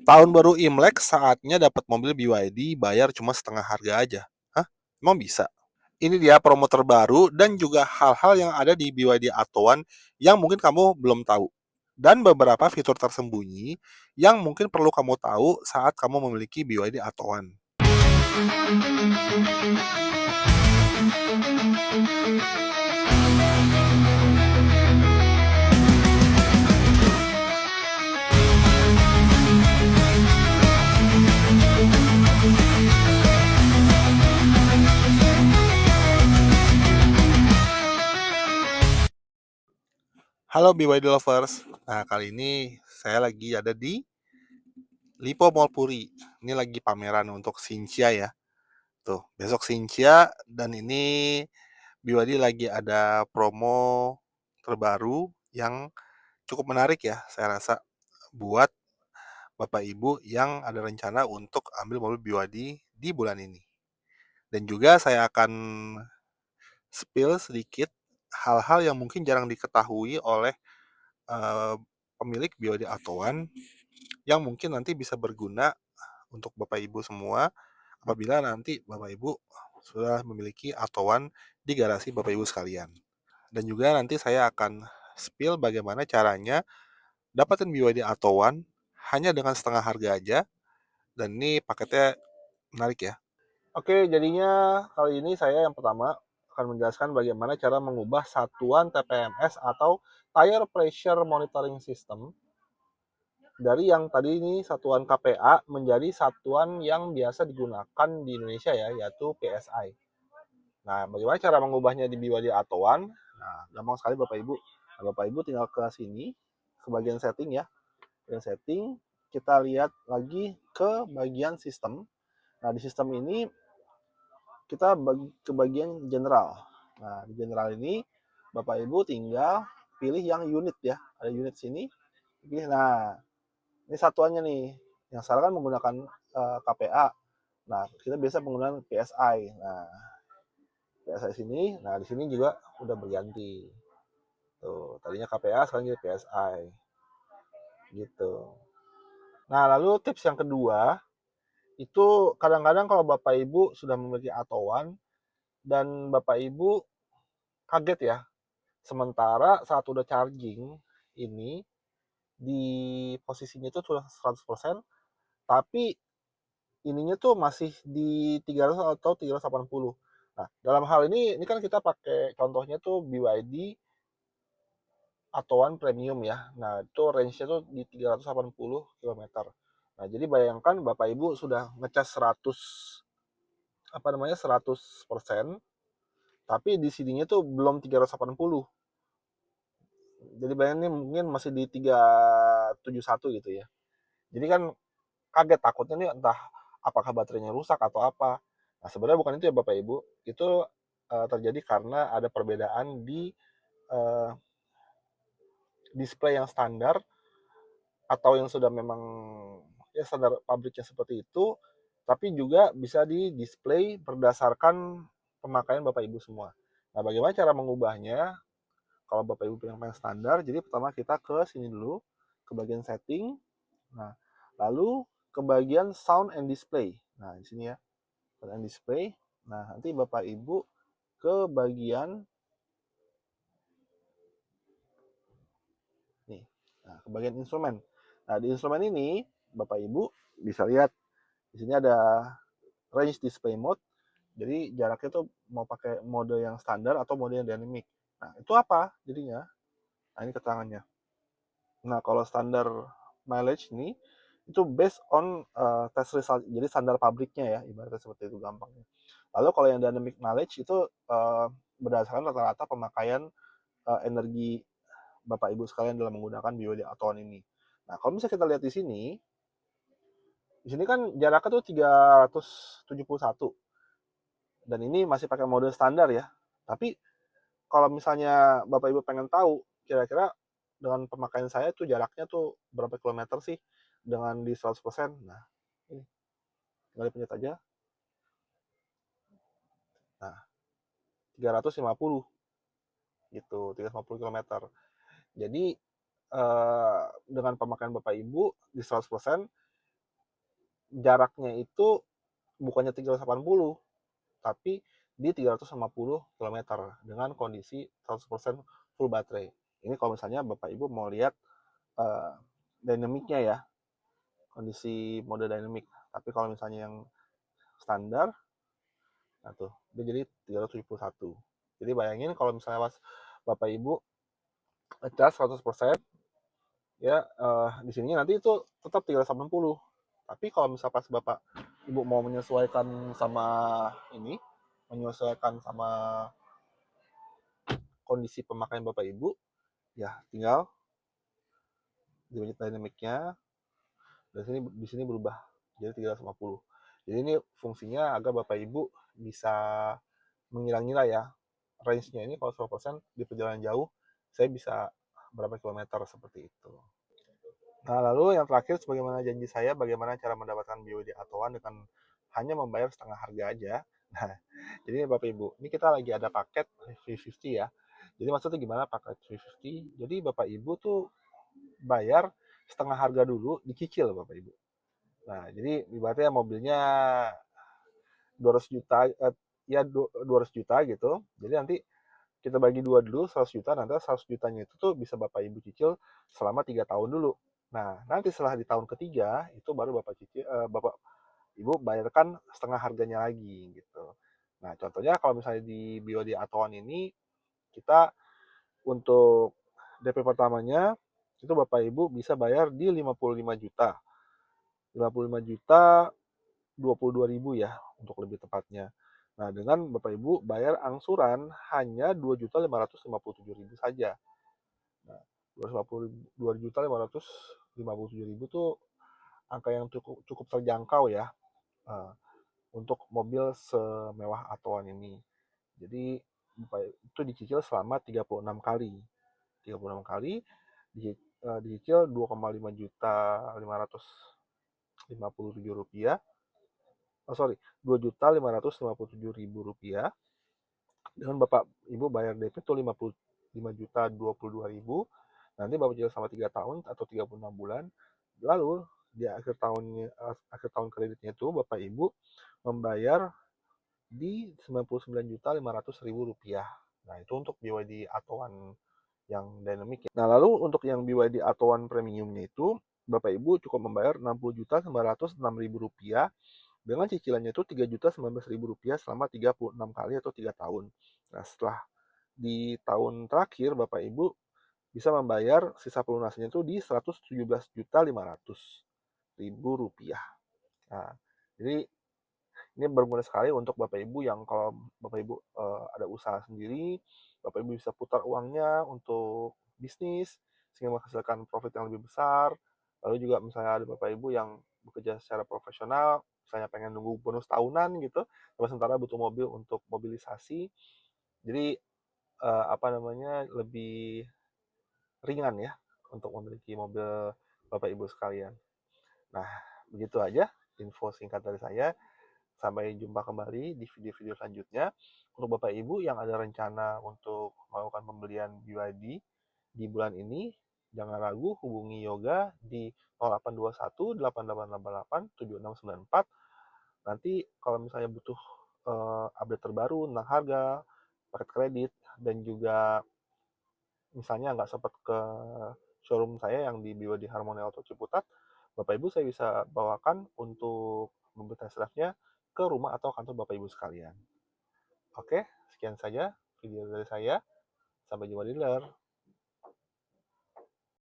Tahun baru Imlek saatnya dapat mobil BYD bayar cuma setengah harga aja. Hah? Emang bisa? Ini dia promo terbaru dan juga hal-hal yang ada di BYD Atauan yang mungkin kamu belum tahu. Dan beberapa fitur tersembunyi yang mungkin perlu kamu tahu saat kamu memiliki BYD Atauan. Halo BYD Lovers. Nah, kali ini saya lagi ada di Lipo Mall Puri. Ini lagi pameran untuk Xinjia ya. Tuh, besok Xinjia dan ini BYD lagi ada promo terbaru yang cukup menarik ya, saya rasa buat Bapak Ibu yang ada rencana untuk ambil mobil BYD di bulan ini. Dan juga saya akan spill sedikit hal-hal yang mungkin jarang diketahui oleh eh, pemilik BYD Atauan yang mungkin nanti bisa berguna untuk Bapak Ibu semua apabila nanti Bapak Ibu sudah memiliki Atauan di garasi Bapak Ibu sekalian. Dan juga nanti saya akan spill bagaimana caranya dapatin BYD Atauan hanya dengan setengah harga aja. Dan ini paketnya menarik ya. Oke, jadinya kali ini saya yang pertama akan menjelaskan bagaimana cara mengubah satuan TPMS atau Tire Pressure Monitoring System dari yang tadi ini satuan KPA menjadi satuan yang biasa digunakan di Indonesia ya, yaitu PSI. Nah, bagaimana cara mengubahnya di BYD Atauan? Nah, gampang sekali Bapak Ibu. Nah, Bapak Ibu tinggal ke sini, ke bagian setting ya. Bagian setting, kita lihat lagi ke bagian sistem. Nah, di sistem ini kita ke bagian general. Nah, di general ini Bapak Ibu tinggal pilih yang unit ya. Ada unit sini. Pilih. Nah, ini satuannya nih. Yang sekarang kan menggunakan KPA. Nah, kita biasa menggunakan PSI. Nah, PSI sini. Nah, di sini juga udah berganti. Tuh, tadinya KPA, sekarang jadi PSI. Gitu. Nah, lalu tips yang kedua, itu kadang-kadang kalau Bapak Ibu sudah memiliki Atauan dan Bapak Ibu kaget ya, sementara saat udah charging ini di posisinya itu sudah 100%, tapi ininya tuh masih di 300 atau 380. Nah, dalam hal ini kan kita pakai contohnya tuh BYD Atauan Premium ya. Nah, itu range-nya tuh di 380 km. Nah, jadi bayangkan Bapak Ibu sudah ngecas 100 apa namanya 100%, tapi di sininya tuh belum 380. Jadi bayangin mungkin masih di 371 gitu ya. Jadi kan kaget takutnya nih entah apakah baterainya rusak atau apa. Nah, sebenarnya bukan itu ya Bapak Ibu. Itu terjadi karena ada perbedaan di uh, display yang standar atau yang sudah memang ya standar pabriknya seperti itu, tapi juga bisa di display berdasarkan pemakaian Bapak Ibu semua. Nah, bagaimana cara mengubahnya? Kalau Bapak Ibu pengen standar, jadi pertama kita ke sini dulu, ke bagian setting. Nah, lalu ke bagian sound and display. Nah, di sini ya, sound and display. Nah, nanti Bapak Ibu ke bagian nih. Nah, ke bagian instrumen. Nah, di instrumen ini Bapak Ibu bisa lihat di sini ada range display mode. Jadi jaraknya tuh mau pakai mode yang standar atau mode yang dynamic. Nah, itu apa jadinya? Nah, ini keterangannya. Nah, kalau standar mileage ini itu based on test result, jadi standar pabriknya ya, ibaratnya seperti itu gampangnya. Lalu kalau yang dynamic mileage itu berdasarkan rata-rata pemakaian energi Bapak Ibu sekalian dalam menggunakan BYD Atauan ini. Nah, kalau misalnya kita lihat di sini kan jaraknya tuh 371 dan ini masih pakai mode standar ya. Tapi kalau misalnya Bapak Ibu pengen tahu kira-kira dengan pemakaian saya tuh jaraknya tuh berapa kilometer sih dengan di 100%. Nah, ini tinggal dipencet aja. Nah, 350 gitu, 350 kilometer. Jadi dengan pemakaian Bapak Ibu di 100%, jaraknya itu bukannya 380, tapi di 350 km dengan kondisi 100% full baterai. Ini kalau misalnya Bapak Ibu mau lihat uh, dynamicnya ya, kondisi mode dynamic. Tapi kalau misalnya yang standar, nah tuh, dia jadi 371. Jadi bayangin kalau misalnya Bapak Ibu ngecas 100%, ya di sini nanti itu tetap 380. Tapi kalau misalnya pas Bapak Ibu mau menyesuaikan sama ini, menyesuaikan sama kondisi pemakaian Bapak Ibu, ya tinggal di unit dynamicnya di sini berubah jadi 350. Jadi ini fungsinya agar Bapak Ibu bisa mengira-ngira ya, range-nya ini kalau 100% di perjalanan jauh saya bisa berapa kilometer seperti itu. Nah, lalu yang terakhir, sebagaimana janji saya, bagaimana cara mendapatkan BYD Atauan dengan hanya membayar setengah harga aja. Nah, jadi Bapak Ibu, ini kita lagi ada paket 350 ya. Jadi maksudnya gimana paket 350? Jadi Bapak Ibu tuh bayar setengah harga dulu, dicicil Bapak Ibu. Nah, jadi ibaratnya mobilnya 200 juta, ya 200 juta gitu. Jadi nanti kita bagi dua dulu 100 juta, nanti 100 jutanya itu tuh bisa Bapak Ibu cicil selama 3 tahun dulu. Nah, nanti setelah di tahun ketiga itu baru Bapak Ibu bayarkan setengah harganya lagi gitu. Nah, contohnya kalau misalnya di BYD Atauan ini kita untuk DP pertamanya itu Bapak Ibu bisa bayar di 55 juta. 55 juta 22.000 ya untuk lebih tepatnya. Nah, dengan Bapak Ibu bayar angsuran hanya 2.557.000 saja. Nah, 2.557.000 tuh angka yang cukup terjangkau ya, untuk mobil semewah Atoan ini. Jadi itu dicicil selama 36 kali. 36 kali dicicil 2,5 juta 557 rupiah. Oh sorry, 2.557.000 rupiah. Dengan Bapak Ibu bayar DP itu 55.022.000. Nanti Bapak cicil selama 3 tahun atau 36 bulan. Lalu di akhir tahun kreditnya itu Bapak Ibu membayar di 99.500.000 rupiah. Nah, itu untuk BYD Atauan yang dynamic. Nah, lalu untuk yang BYD Atauan premiumnya itu Bapak Ibu cukup membayar 60.906.000 rupiah dengan cicilannya itu 3.019.000 rupiah selama 36 kali atau 3 tahun. Nah, setelah di tahun terakhir Bapak Ibu bisa membayar sisa pelunasannya itu di 117.500.000 rupiah. Nah, jadi ini berguna sekali untuk Bapak Ibu yang kalau Bapak Ibu ada usaha sendiri, Bapak Ibu bisa putar uangnya untuk bisnis sehingga menghasilkan profit yang lebih besar. Lalu juga misalnya ada Bapak Ibu yang bekerja secara profesional, misalnya pengen nunggu bonus tahunan gitu, tapi sementara butuh mobil untuk mobilisasi. Jadi apa namanya, lebih ringan ya untuk memiliki mobil Bapak Ibu sekalian. Nah, begitu aja info singkat dari saya. Sampai jumpa kembali di video-video selanjutnya. Untuk Bapak Ibu yang ada rencana untuk melakukan pembelian BYD di bulan ini, jangan ragu hubungi Yoga di 0821 8888 7694. Nanti kalau misalnya butuh update terbaru tentang harga, paket kredit, dan juga misalnya nggak sempat ke showroom saya yang di BYD Harmony Auto Ciputat, Bapak Ibu saya bisa bawakan untuk membeli test drive-nya ke rumah atau kantor Bapak Ibu sekalian. Oke, sekian saja video dari saya. Sampai jumpa di dealer.